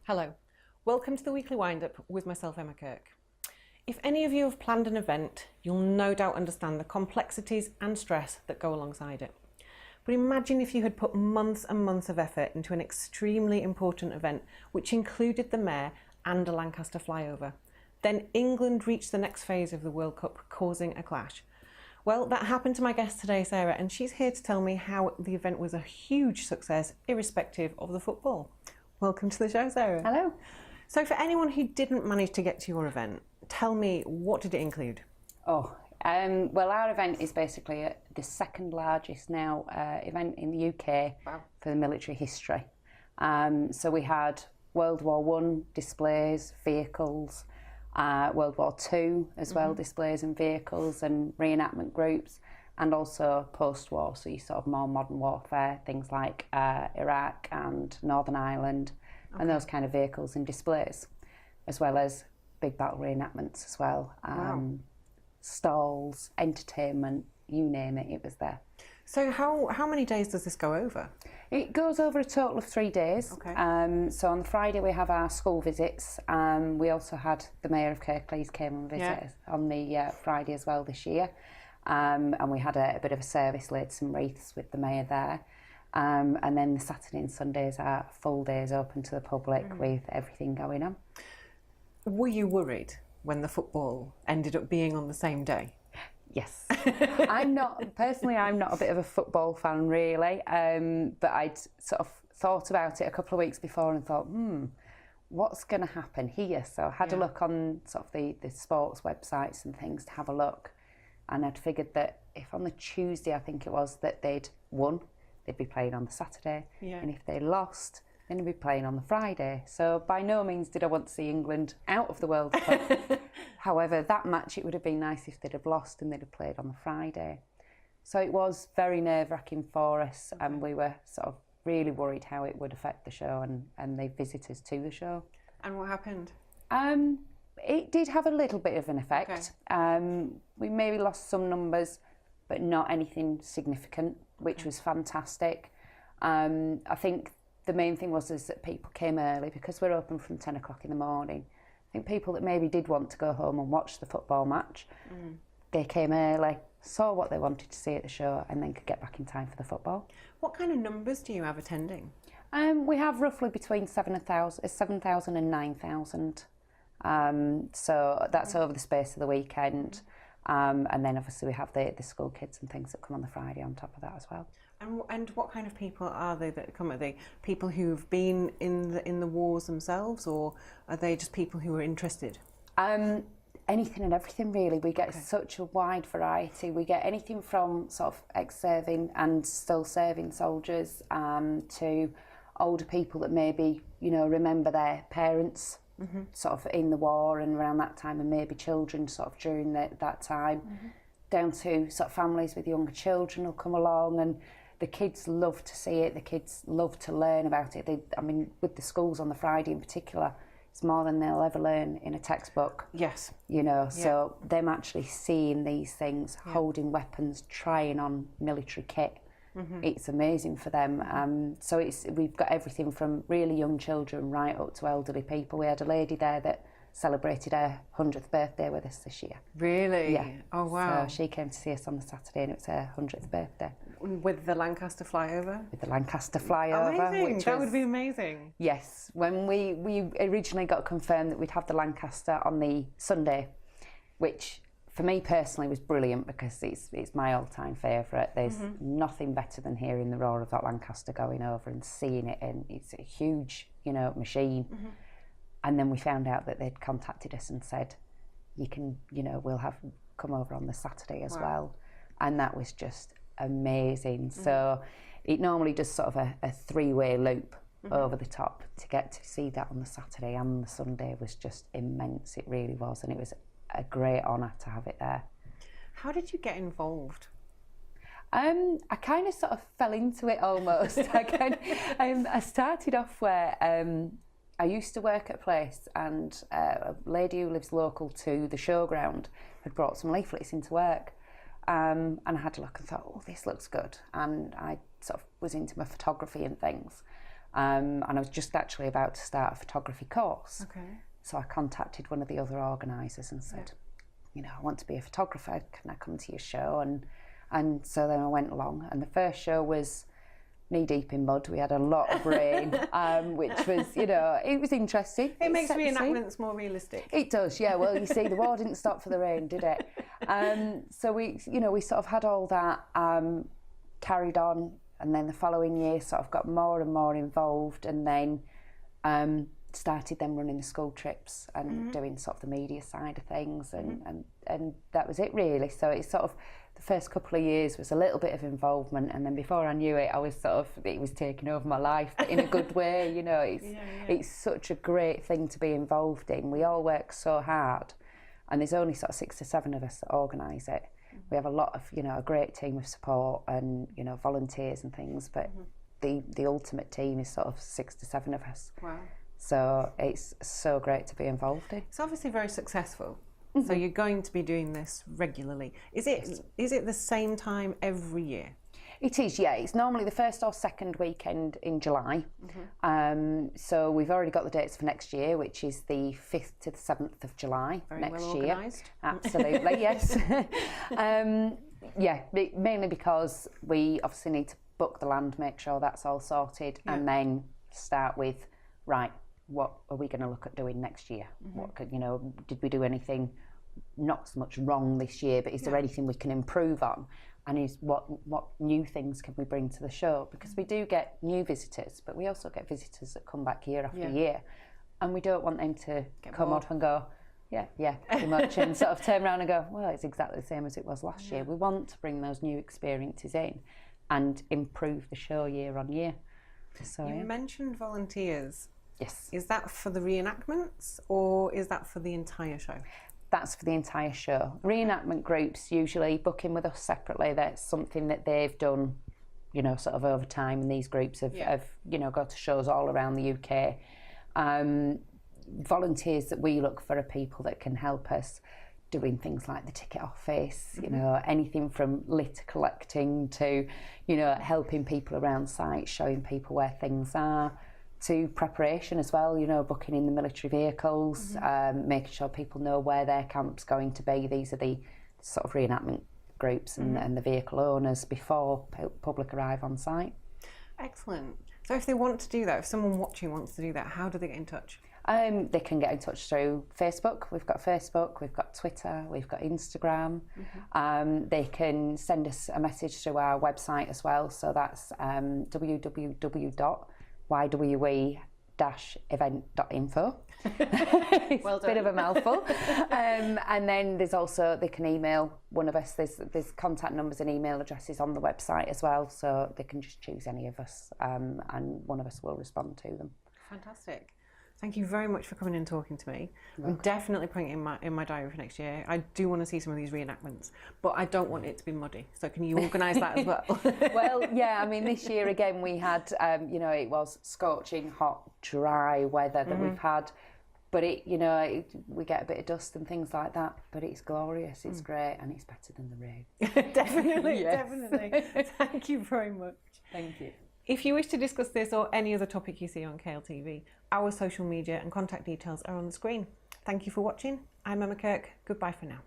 Hello, welcome to the weekly wind-up with myself, Emma Kirke. If any of you have planned an event, you'll no doubt understand the complexities and stress that go alongside it. But imagine if you had put months and months of effort into an extremely important event, which included the Mayor and a Lancaster flyover. Then England reached the next phase of the World Cup, causing a clash. Well, that happened to my guest today, Sarah, and she's here to tell me how the event was a huge success, irrespective of the football. Welcome to the show, Sarah. Hello. So for anyone who didn't manage to get to your event, tell me, what did it include? Well, our event is basically the second largest now event in the UK for the military history. So we had World War I displays, vehicles, World War II as well, displays and vehicles and reenactment groups, and also post-war, so you sort of more modern warfare, things like Iraq and Northern Ireland, and those kind of vehicles and displays, as well as big battle reenactments as well. Stalls, entertainment, you name it, it was there. So how many days does this go over? It goes over a total of 3 days. Okay. So on the Friday we have our school visits. We also had the Mayor of Kirklees came and visit us on the Friday as well this year. And we had a bit of a service, laid some wreaths with the Mayor there. And then the Saturday and Sundays are full days open to the public with everything going on. Were you worried when the football ended up being on the same day? Yes. I'm not a bit of a football fan really, but I'd sort of thought about it a couple of weeks before and thought, what's going to happen here? So I had a look on sort of the sports websites and things to have a look. And I'd figured that if on the Tuesday, I think it was, that they'd won, they'd be playing on the Saturday. Yeah. And if they lost, then they'd be playing on the Friday. So by no means did I want to see England out of the World Cup. However, that match, it would have been nice if they'd have lost and they'd have played on the Friday. So it was very nerve-wracking for us, and we were sort of really worried how it would affect the show and the visitors to the show. And what happened? It did have a little bit of an effect. Okay. We maybe lost some numbers, but not anything significant, which was fantastic. I think the main thing was that people came early because we're open from 10 o'clock in the morning. I think people that maybe did want to go home and watch the football match, they came early, saw what they wanted to see at the show, and then could get back in time for the football. What kind of numbers do you have attending? We have roughly between 7,000 and 9,000. So that's over the space of the weekend. And then obviously we have the school kids and things that come on the Friday on top of that as well. And what kind of people are they that come? Are they people who've been in the wars themselves, or are they just people who are interested? Anything and everything really. We get such a wide variety. We get anything from sort of ex-serving and still serving soldiers to older people that maybe, remember their parents sort of in the war and around that time, and maybe children sort of during that time, down to sort of families with younger children will come along, and the kids love to see it, the kids love to learn about it. With the schools on the Friday in particular, it's more than they'll ever learn in a textbook. Yes. So them actually seeing these things, holding weapons, trying on military kit, it's amazing for them. So we've got everything from really young children right up to elderly people. We had a lady there that celebrated her 100th birthday with us this year. Really? Yeah. Oh wow. So she came to see us on the Saturday and it was her 100th birthday. With the Lancaster flyover? With the Lancaster flyover. Amazing. That would be amazing. Yes. When we originally got confirmed that we'd have the Lancaster on the Sunday, which for me personally was brilliant because it's my all-time favourite. There's nothing better than hearing the roar of that Lancaster going over and seeing it, and it's a huge, machine. And then we found out that they'd contacted us and said, you can, we'll have come over on the Saturday as well. And that was just amazing. So it normally does sort of a three-way loop over the top. To get to see that on the Saturday and the Sunday was just immense. It really was, and it was a great honour to have it there. How did you get involved? I kind of sort of fell into it almost. I started off where I used to work at a place, and a lady who lives local to the showground had brought some leaflets into work, and I had a look and thought, oh, this looks good, and I sort of was into my photography and things, And I was just actually about to start a photography course. Okay. So I contacted one of the other organisers and said, you know, I want to be a photographer, can I come to your show? And so then I went along, and the first show was knee deep in mud. We had a lot of rain, which was, you know, it was interesting. It makes reenactments more realistic. It does, yeah. Well, you see, the war didn't stop for the rain, did it? So we, you know, we sort of had all that carried on, and then the following year sort of got more and more involved, and then started then running the school trips and doing sort of the media side of things, and that was it really. So it's sort of, the first couple of years was a little bit of involvement, and then before I knew it, I was sort of, it was taking over my life, but in a good way, you know. It's such a great thing to be involved in. We all work so hard, and there's only sort of 6 to 7 of us that organise it. We have a lot of, you know, a great team of support and, you know, volunteers and things, but the ultimate team is sort of 6 to 7 of us. Wow. So it's so great to be involved in. It's obviously very successful. So you're going to be doing this regularly. Is it the same time every year? It is, yeah. It's normally the first or second weekend in July. So we've already got the dates for next year, which is the 5th to the 7th of July next year. Organised. Absolutely, yes. Yeah, mainly because we obviously need to book the land, make sure that's all sorted, and then start with, right, what are we going to look at doing next year? What could, you know, did we do anything not so much wrong this year, but is there anything we can improve on? And is what new things can we bring to the show? Because we do get new visitors, but we also get visitors that come back year after year, and we don't want them to come off and go, yeah, pretty much, and sort of turn around and go, well, it's exactly the same as it was last year. We want to bring those new experiences in and improve the show year on year. So you mentioned volunteers. Yes. Is that for the reenactments, or is that for the entire show? That's for the entire show. Reenactment groups usually book in with us separately. That's something that they've done, you know, sort of over time, and these groups have you know, got to shows all around the UK. Volunteers that we look for are people that can help us doing things like the ticket office, you know, anything from litter collecting to, you know, helping people around site, showing people where things are, to preparation as well, you know, booking in the military vehicles, making sure people know where their camp's going to be. These are the sort of reenactment groups and the vehicle owners before public arrive on site. Excellent. So if they want to do that, if someone watching wants to do that, how do they get in touch? They can get in touch through Facebook. We've got Facebook, we've got Twitter, we've got Instagram. They can send us a message through our website as well. So that's www.ywe-event.info. It's Well a bit of a mouthful. And then there's also, they can email one of us. There's contact numbers and email addresses on the website as well, so they can just choose any of us, and one of us will respond to them. Fantastic. Thank you very much for coming and talking to me. I'm definitely putting it in my diary for next year. I do want to see some of these reenactments, but I don't want it to be muddy. So can you organise that as well? Well, yeah, I mean, this year again we had, you know, it was scorching hot, dry weather that we've had, but we get a bit of dust and things like that, but it's glorious, it's great, and it's better than the rain. Definitely, definitely. Thank you very much. Thank you. If you wish to discuss this or any other topic you see on KLTV, our social media and contact details are on the screen. Thank you for watching. I'm Emma Kirke. Goodbye for now.